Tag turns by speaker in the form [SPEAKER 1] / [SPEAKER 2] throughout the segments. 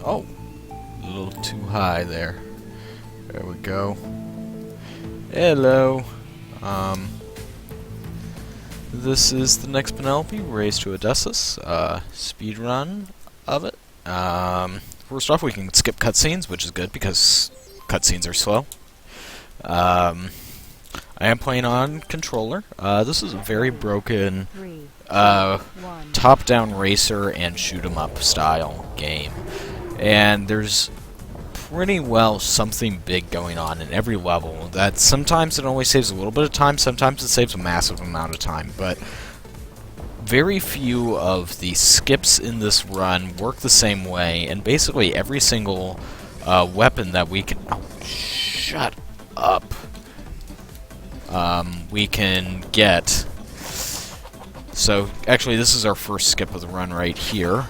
[SPEAKER 1] Oh, a little too high there. There we go. Hello. This is the Next Penelope, Race to Odysseus, speedrun of it. First off, we can skip cutscenes, which is good because cutscenes are slow. I am playing on controller. This is a very broken top-down racer and shoot-'em-up style game. And there's pretty well something big going on in every level. That sometimes it only saves a little bit of time, sometimes it saves a massive amount of time, but very few of the skips in this run work the same way, and basically every single weapon that we can... Oh, shut up. We can get... So, actually, this is our first skip of the run right here.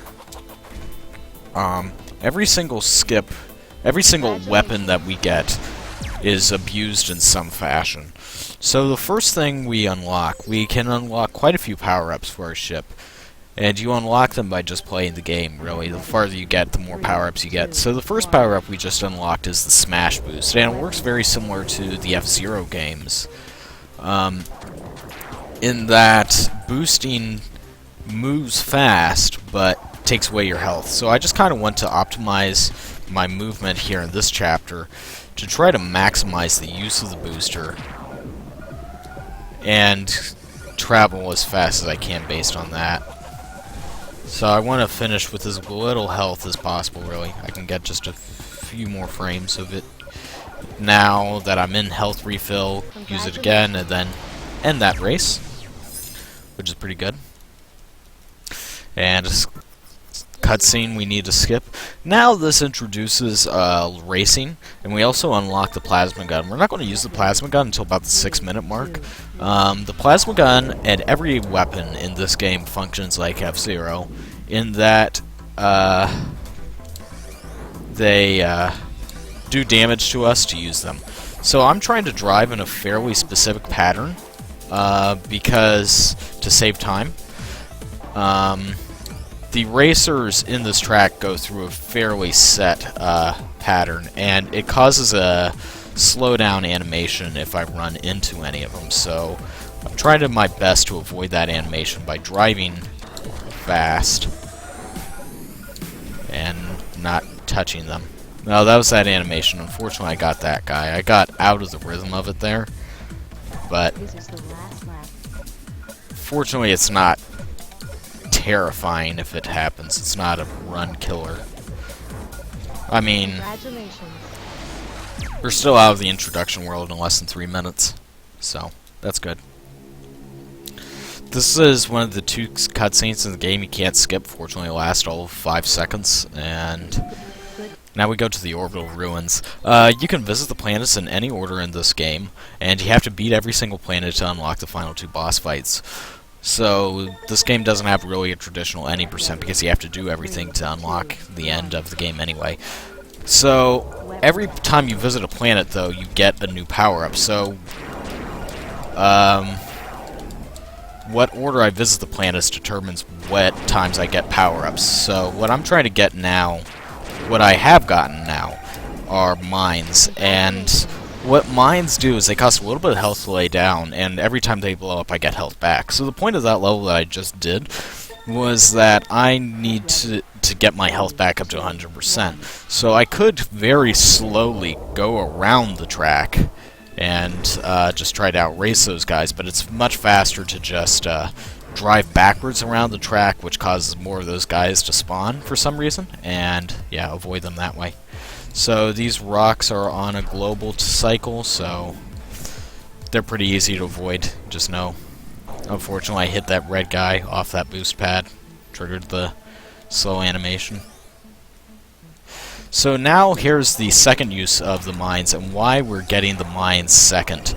[SPEAKER 1] Every single skip... Every single weapon that we get is abused in some fashion. So the first thing we can unlock quite a few power-ups for our ship. And you unlock them by just playing the game, really. The farther you get, the more power-ups you get. So the first power-up we just unlocked is the Smash Boost, and it works very similar to the F-Zero games. In that boosting moves fast, but takes away your health. So I just kind of want to optimize my movement here in this chapter to try to maximize the use of the booster and travel as fast as I can based on that. So I want to finish with as little health as possible, really. I can get just a few more frames of it now that I'm in health refill, use it again, and then end that race, which is pretty good. And cutscene we need to skip. Now this introduces racing, and we also unlock the plasma gun. We're not going to use the plasma gun until about the 6-minute mark. The plasma gun and every weapon in this game functions like F-Zero, in that they do damage to us to use them. So I'm trying to drive in a fairly specific pattern because to save time. The racers in this track go through a fairly set pattern, and it causes a slowdown animation if I run into any of them, so I'm trying to my best to avoid that animation by driving fast and not touching them. No, that was that animation. Unfortunately, I got that guy. I got out of the rhythm of it there, but fortunately it's not terrifying if it happens. It's not a run killer. I mean, we're still out of the introduction world in less than 3 minutes, so that's good. This is one of the 2 cutscenes in the game you can't skip. Fortunately, it lasts all of 5 seconds, and now we go to the orbital ruins. You can visit the planets in any order in this game, and you have to beat every single planet to unlock the final 2 boss fights. So this game doesn't have really a traditional any percent because you have to do everything to unlock the end of the game anyway. So every time you visit a planet, though, you get a new power-up. So what order I visit the planets determines what times I get power-ups. So what I'm trying to get now, what I have gotten now, are mines, and what mines do is they cost a little bit of health to lay down, and every time they blow up I get health back. So the point of that level that I just did was that I need to get my health back up to 100%. So I could very slowly go around the track and just try to outrace those guys, but it's much faster to just drive backwards around the track, which causes more of those guys to spawn for some reason, and yeah, avoid them that way. So these rocks are on a global cycle, so they're pretty easy to avoid, just know. Unfortunately, I hit that red guy off that boost pad, triggered the slow animation. So now here's the second use of the mines and why we're getting the mines second.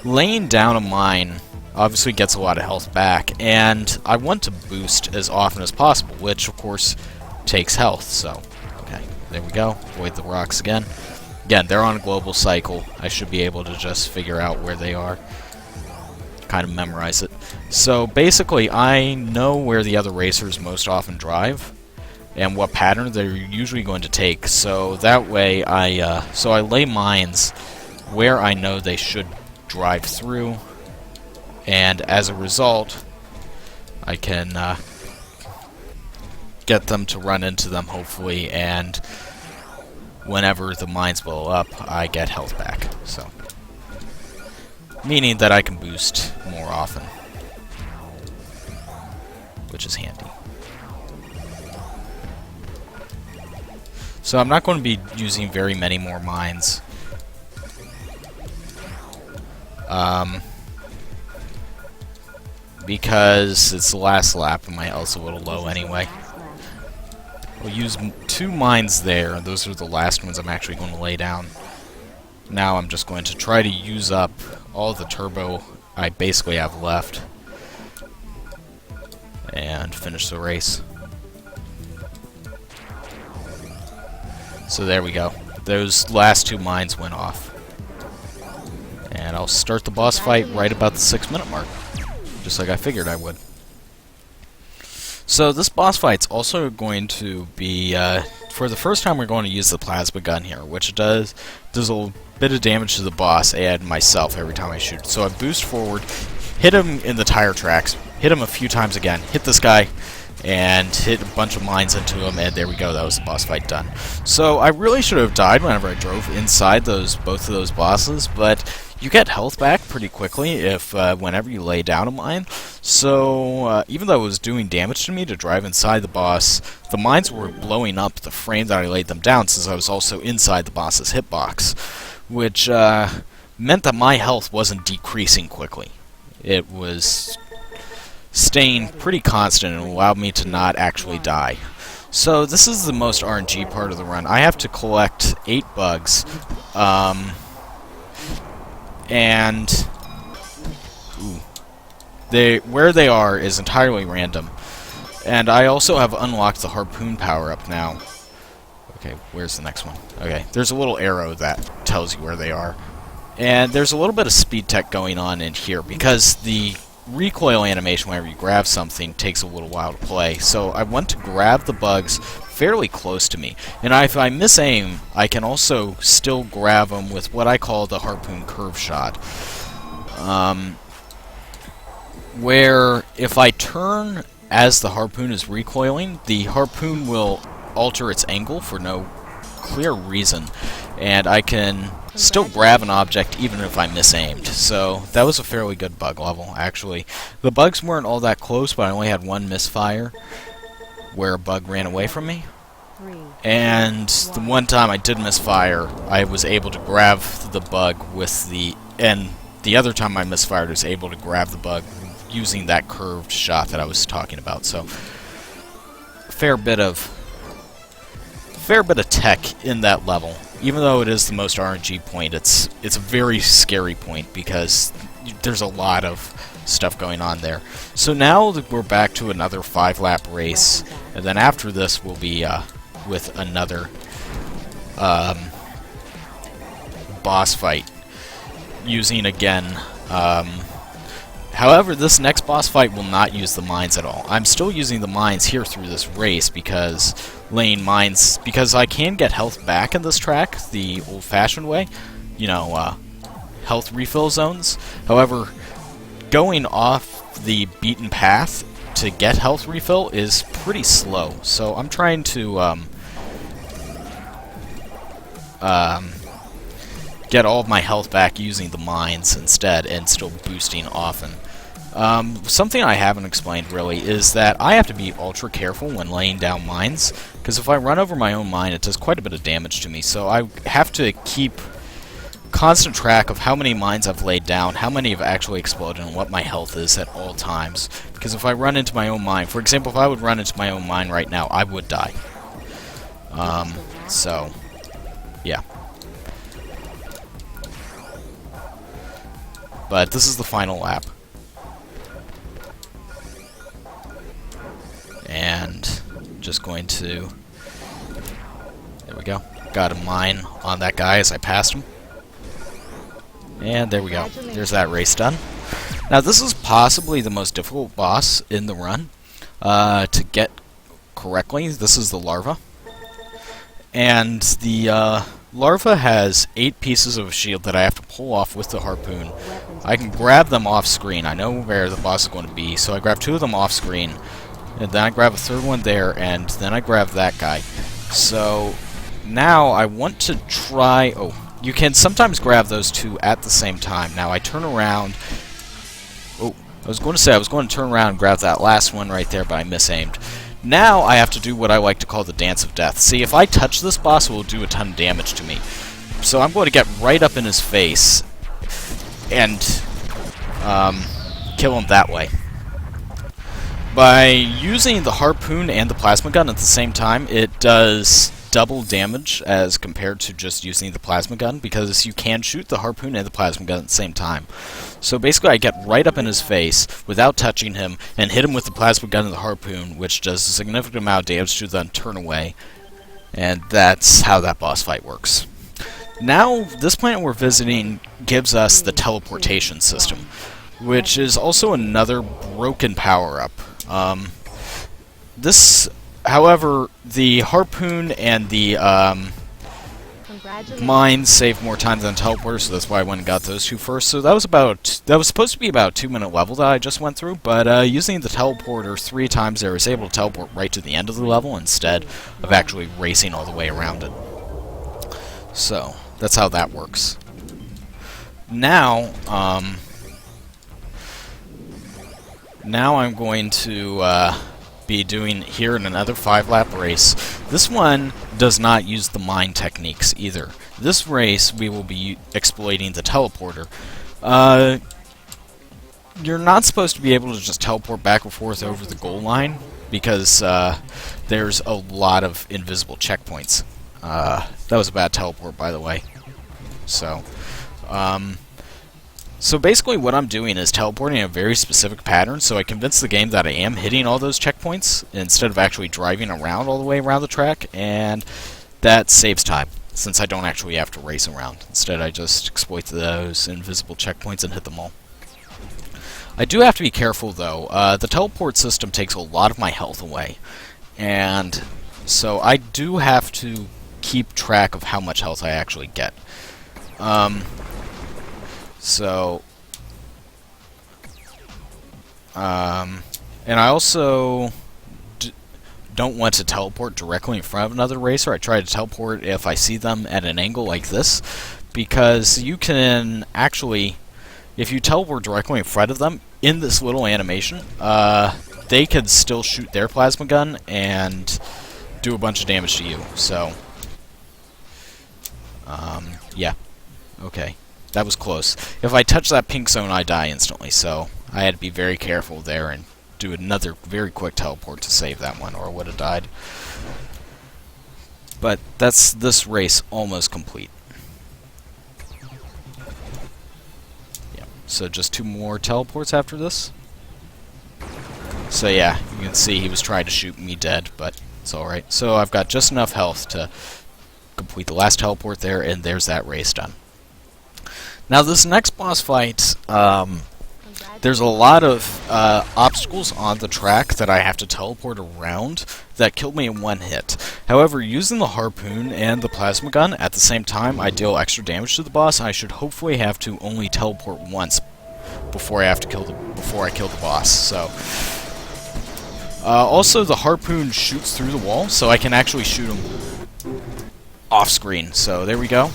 [SPEAKER 1] Laying down a mine obviously gets a lot of health back, and I want to boost as often as possible, which of course takes health, so okay. There we go. Avoid the rocks again. Again, they're on a global cycle. I should be able to just figure out where they are. Kind of memorize it. So basically, I know where the other racers most often drive, and what pattern they're usually going to take. So that way I lay mines where I know they should drive through, and as a result I can get them to run into them, hopefully, and whenever the mines blow up, I get health back. So, meaning that I can boost more often, which is handy. So I'm not going to be using very many more mines. Because it's the last lap and my health's a little low anyway. We'll use 2 mines there, and those are the last ones I'm actually going to lay down. Now I'm just going to try to use up all the turbo I basically have left and finish the race. So there we go. Those last 2 mines went off. And I'll start the boss fight right about the 6-minute mark, just like I figured I would. So this boss fight's also going to be, for the first time we're going to use the plasma gun here, which does a bit of damage to the boss and myself every time I shoot. So I boost forward, hit him in the tire tracks, hit him a few times again, hit this guy, and hit a bunch of mines into him, and there we go, that was the boss fight done. So I really should have died whenever I drove inside both of those bosses, but you get health back pretty quickly if whenever you lay down a mine. So even though it was doing damage to me to drive inside the boss, the mines were blowing up the frame that I laid them down, since I was also inside the boss's hitbox, which meant that my health wasn't decreasing quickly. It was staying pretty constant and allowed me to not actually die. So this is the most RNG part of the run. I have to collect 8 bugs, and where they are is entirely random. And I also have unlocked the harpoon power-up now. Okay, where's the next one? Okay, there's a little arrow that tells you where they are. And there's a little bit of speed tech going on in here, because the recoil animation whenever you grab something takes a little while to play. So I want to grab the bugs fairly close to me. And if I miss aim, I can also still grab them with what I call the harpoon curve shot. Where if I turn as the harpoon is recoiling, the harpoon will alter its angle for no clear reason, and I can still grab an object even if I misaimed. So that was a fairly good bug level, actually. The bugs weren't all that close, but I only had one misfire where a bug ran away from me. And the one time I did misfire, I was able to grab the bug with and the other time I misfired, I was able to grab the bug using that curved shot that I was talking about. So fair bit of tech in that level. Even though it is the most RNG point, it's a very scary point because there's a lot of stuff going on there. So now we're back to another 5-lap race, and then after this we'll be with another boss fight using again. However, this next boss fight will not use the mines at all. I'm still using the mines here through this race because I can get health back in this track the old-fashioned way, you know, health refill zones. However, going off the beaten path to get health refill is pretty slow, so I'm trying to get all of my health back using the mines instead and still boosting often. Something I haven't explained really is that I have to be ultra careful when laying down mines, because if I run over my own mine it does quite a bit of damage to me, so I have to keep constant track of how many mines I've laid down, how many have actually exploded, and what my health is at all times. Because if I run into my own mine, for example, if I would run into my own mine right now, I would die. So, yeah. But this is the final lap. And just going to... There we go. Got a mine on that guy as I passed him. And there we go. There's that race done. Now this is possibly the most difficult boss in the run to get correctly, this is the larva. And the larva has 8 pieces of shield that I have to pull off with the harpoon. I can grab them off screen. I know where the boss is going to be, so I grab 2 of them off screen. And then I grab a 3rd one there, and then I grab that guy. So now I want to try... Oh, you can sometimes grab those 2 at the same time. Now I turn around... Oh, I was going to turn around and grab that last one right there, but I misaimed. Now I have to do what I like to call the Dance of Death. See, if I touch this boss, it will do a ton of damage to me. So I'm going to get right up in his face and kill him that way. By using the harpoon and the plasma gun at the same time, it does double damage as compared to just using the plasma gun, because you can shoot the harpoon and the plasma gun at the same time. So basically I get right up in his face without touching him and hit him with the plasma gun and the harpoon, which does a significant amount of damage to then turn away. And that's how that boss fight works. Now, this planet we're visiting gives us the teleportation system, which is also another broken power-up. However, the harpoon and the mines save more time than teleporters, so that's why I went and got those 2 first. So that was supposed to be about a 2-minute level that I just went through, but using the teleporter 3 times there, I was able to teleport right to the end of the level instead of actually racing all the way around it. So that's how that works. Now, now I'm going to be doing here in another 5-lap race. This one does not use the mine techniques either. This race we will be exploiting the teleporter. You're not supposed to be able to just teleport back and forth over the goal line because there's a lot of invisible checkpoints. That was a bad teleport, by the way. So basically what I'm doing is teleporting in a very specific pattern, so I convince the game that I am hitting all those checkpoints instead of actually driving around all the way around the track, and that saves time, since I don't actually have to race around. Instead, I just exploit those invisible checkpoints and hit them all. I do have to be careful, though. The teleport system takes a lot of my health away, and so I do have to keep track of how much health I actually get. And I also don't want to teleport directly in front of another racer. I try to teleport if I see them at an angle like this, because you can actually, if you teleport directly in front of them in this little animation, they can still shoot their plasma gun and do a bunch of damage to you. So, yeah, okay. That was close. If I touch that pink zone, I die instantly, so I had to be very careful there and do another very quick teleport to save that one, or I would have died. But that's this race almost complete. Yeah, so just 2 more teleports after this. So yeah, you can see he was trying to shoot me dead, but it's alright. So I've got just enough health to complete the last teleport there, and there's that race done. Now this next boss fight, there's a lot of obstacles on the track that I have to teleport around that killed me in 1 hit. However, using the harpoon and the plasma gun at the same time, I deal extra damage to the boss. I should hopefully have to only teleport once before I kill the boss. So, also the harpoon shoots through the wall, so I can actually shoot him off screen. So there we go.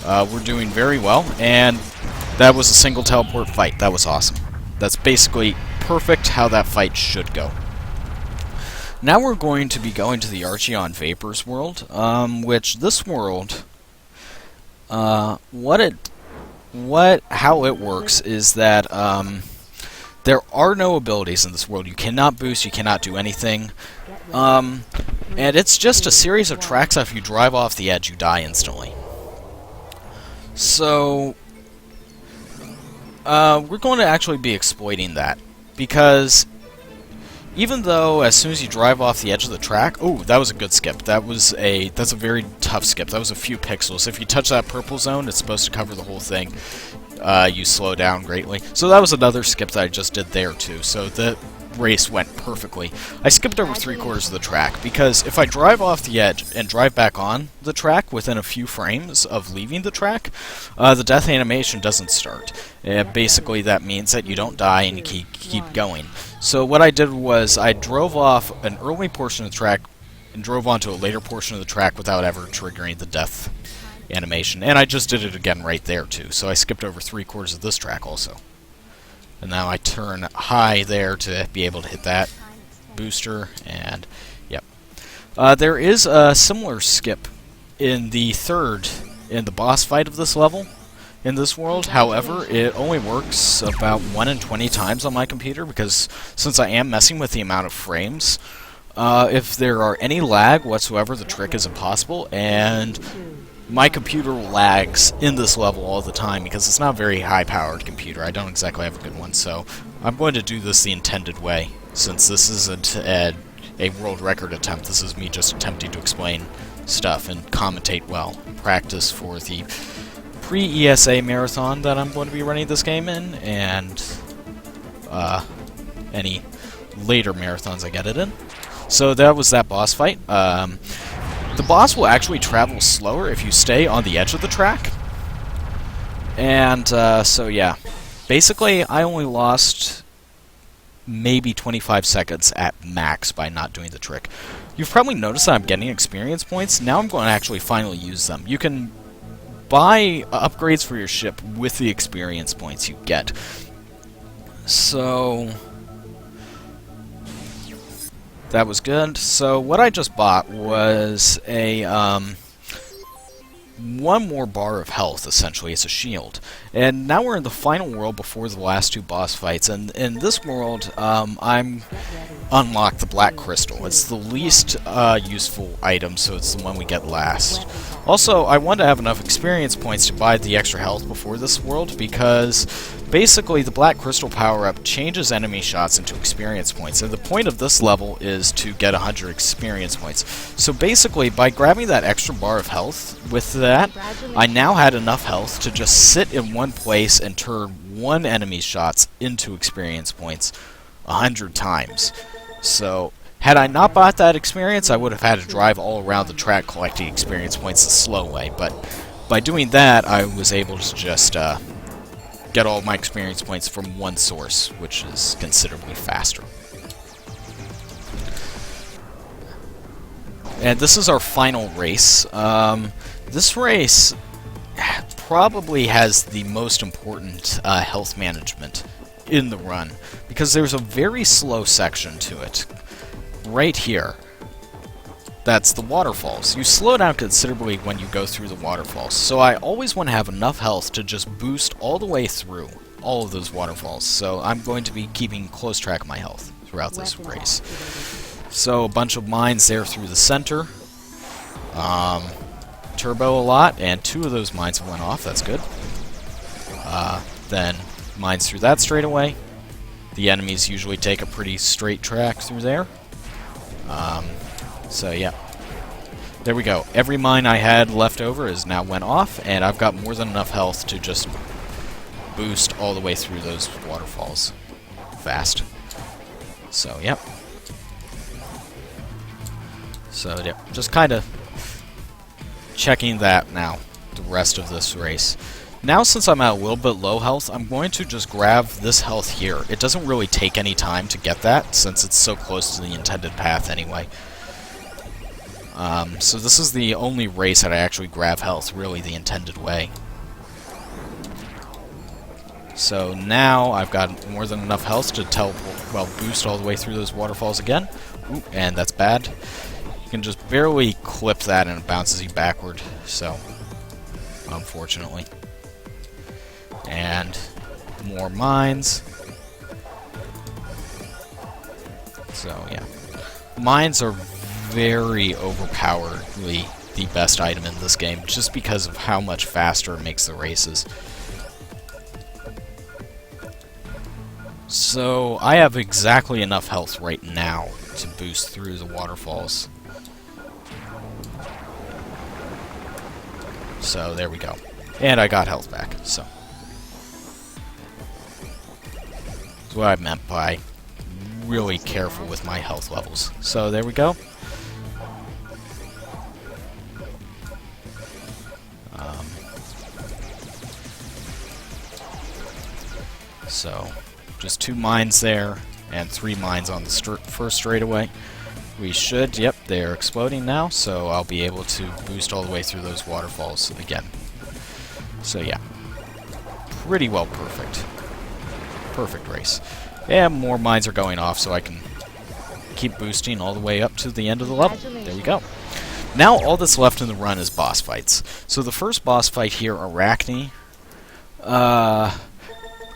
[SPEAKER 1] We're doing very well, and that was a single teleport fight. That was awesome. That's basically perfect how that fight should go. Now we're going to be going to the Archeon Vapors world, which this world, how it works is that there are no abilities in this world. You cannot boost, you cannot do anything, and it's just a series of tracks. If you drive off the edge, you die instantly. So, we're going to actually be exploiting that, because even though as soon as you drive off the edge of the track... Oh, that was a good skip. That's a very tough skip. That was a few pixels. If you touch that purple zone, it's supposed to cover the whole thing. You slow down greatly. So that was another skip that I just did there, too. So race went perfectly. I skipped over 3/4 of the track, because if I drive off the edge and drive back on the track within a few frames of leaving the track, the death animation doesn't start. Basically, that means that you don't die and you keep going. So what I did was I drove off an early portion of the track and drove onto a later portion of the track without ever triggering the death animation. And I just did it again right there, too. So I skipped over 3/4 of this track also. And now I turn high there to be able to hit that booster, and yep. There is a similar skip in the boss fight of this level, in this world. However, it only works about 1 in 20 times on my computer, because since I am messing with the amount of frames, if there are any lag whatsoever, the trick is impossible, and my computer lags in this level all the time because it's not a very high-powered computer. I don't exactly have a good one, so I'm going to do this the intended way. Since this isn't a world record attempt, this is me just attempting to explain stuff and commentate well. Practice for the pre-ESA marathon that I'm going to be running this game in, and any later marathons I get it in. So that was that boss fight. The boss will actually travel slower if you stay on the edge of the track. And, so yeah. Basically, I only lost maybe 25 seconds at max by not doing the trick. You've probably noticed that I'm getting experience points. Now I'm going to actually finally use them. You can buy upgrades for your ship with the experience points you get. So that was good. So what I just bought was a one more bar of health, essentially. It's a shield. And now we're in the final world before the last two boss fights. And in this world, I'm unlocked the black crystal. It's the least useful item, so it's the one we get last. Also, I wanted to have enough experience points to buy the extra health before this world, because basically the black crystal power-up changes enemy shots into experience points, and the point of this level is to get 100 experience points. So basically, by grabbing that extra bar of health, with that, I now had enough health to just sit in one place and turn one enemy's shots into experience points 100 times. So had I not bought that experience, I would have had to drive all around the track collecting experience points the slow way, but by doing that, I was able to just get all my experience points from one source, which is considerably faster. And this is our final race. This race probably has the most important health management in the run, because there's a very slow section to it. Right here. That's the waterfalls. You slow down considerably when you go through the waterfalls, so I always want to have enough health to just boost all the way through all of those waterfalls, so I'm going to be keeping close track of my health throughout this race. So a bunch of mines there through the center. Turbo a lot, and 2 of those mines went off, that's good. Then mines through that straightaway. The enemies usually take a pretty straight track through there. So yeah, there we go. Every mine I had left over is now went off, and I've got more than enough health to just boost all the way through those waterfalls fast. So yep. So yep, just kind of checking that now, the rest of this race. Now, since I'm at a little bit low health, I'm going to just grab this health here. It doesn't really take any time to get that, since it's so close to the intended path anyway. So this is the only race that I actually grab health, really the intended way. So now I've got more than enough health to boost all the way through those waterfalls again. Ooh, and that's bad. You can just barely clip that and it bounces you backward, so unfortunately. And more mines. So yeah, mines are very overpoweredly the best item in this game, just because of how much faster it makes the races. So I have exactly enough health right now to boost through the waterfalls. So there we go. And I got health back, so. That's what I meant by really careful with my health levels. So there we go. So just 2 mines there and 3 mines on the first straightaway. We should, yep, they're exploding now, so I'll be able to boost all the way through those waterfalls again. So yeah, pretty well perfect. Perfect race. And more mines are going off, so I can keep boosting all the way up to the end of the level. There we go. Now all that's left in the run is boss fights. So the first boss fight here, Arachne.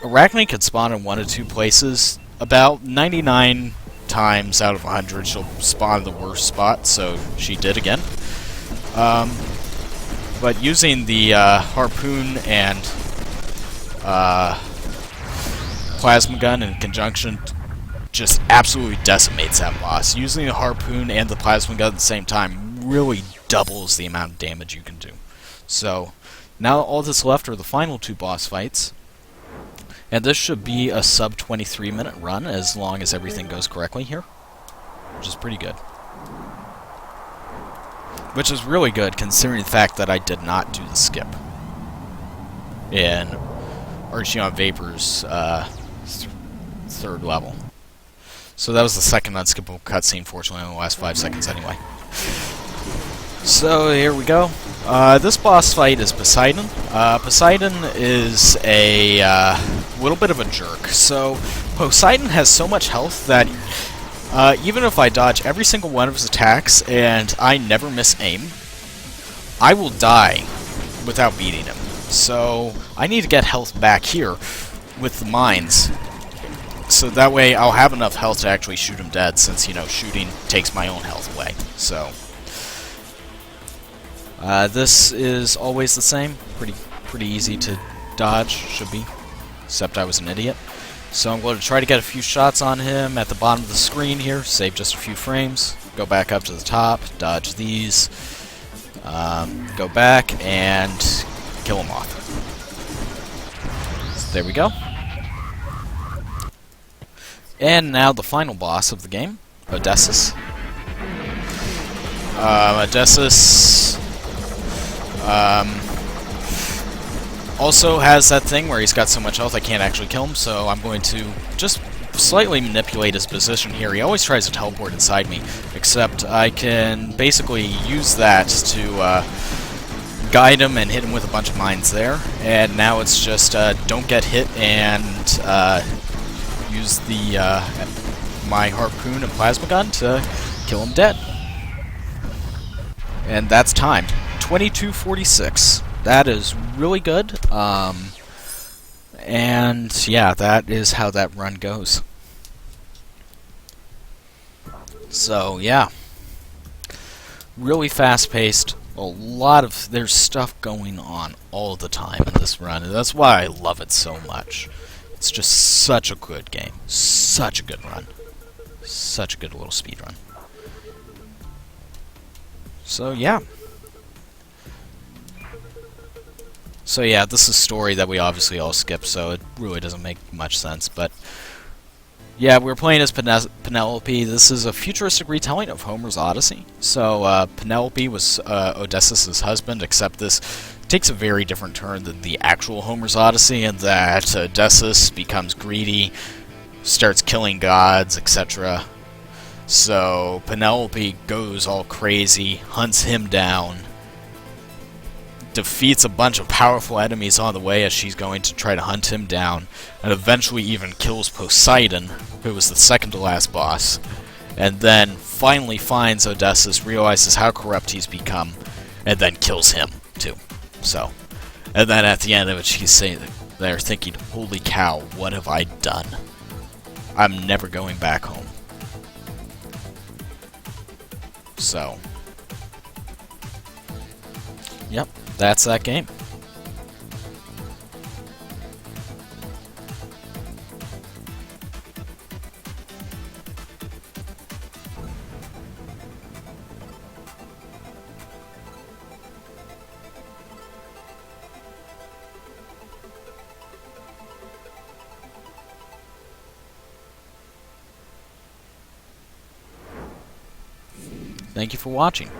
[SPEAKER 1] Arachne can spawn in 1 of 2 places. About 99 times out of 100 she'll spawn in the worst spot, so she did again. But using the harpoon and plasma gun in conjunction just absolutely decimates that boss. Using the harpoon and the plasma gun at the same time really doubles the amount of damage you can do. So now all that's left are the final 2 boss fights. And this should be a sub 23 minute run as long as everything goes correctly here, which is pretty good. Which is really good considering the fact that I did not do the skip in Archeon Vapor's 3rd level. So that was the second unskippable cutscene, fortunately, in the last 5 seconds anyway. So here we go. This boss fight is Poseidon. Poseidon is a little bit of a jerk. So Poseidon has so much health that even if I dodge every single one of his attacks and I never miss aim, I will die without beating him. So I need to get health back here with the mines. So that way I'll have enough health to actually shoot him dead, since, you know, shooting takes my own health away. So this is always the same. Pretty easy to dodge, should be. Except I was an idiot. So I'm going to try to get a few shots on him at the bottom of the screen here, save just a few frames, go back up to the top, dodge these, go back, and kill him off. So there we go. And now the final boss of the game, Odysseus. Odysseus also has that thing where he's got so much health I can't actually kill him, so I'm going to just slightly manipulate his position here. He always tries to teleport inside me, except I can basically use that to guide him and hit him with a bunch of mines there. And now it's just don't get hit and use the my harpoon and plasma gun to kill him dead. And that's time. 22:46. That is really good. And yeah, that is how that run goes. So yeah, really fast-paced. There's stuff going on all the time in this run, and that's why I love it so much. It's just such a good game, such a good run, such a good little speed run. So yeah. So yeah, this is a story that we obviously all skip, so it really doesn't make much sense, but yeah, we're playing as Penelope. This is a futuristic retelling of Homer's Odyssey. So Penelope was Odysseus' husband, except this takes a very different turn than the actual Homer's Odyssey, in that Odysseus becomes greedy, starts killing gods, etc. So Penelope goes all crazy, hunts him down, defeats a bunch of powerful enemies on the way as she's going to try to hunt him down, and eventually even kills Poseidon, who was the second to last boss, and then finally finds Odysseus, realizes how corrupt he's become, and then kills him too. So, and then at the end of it, she's saying, they're thinking, holy cow, what have I done? I'm never going back home. So, yep, that's that game. Thank you for watching.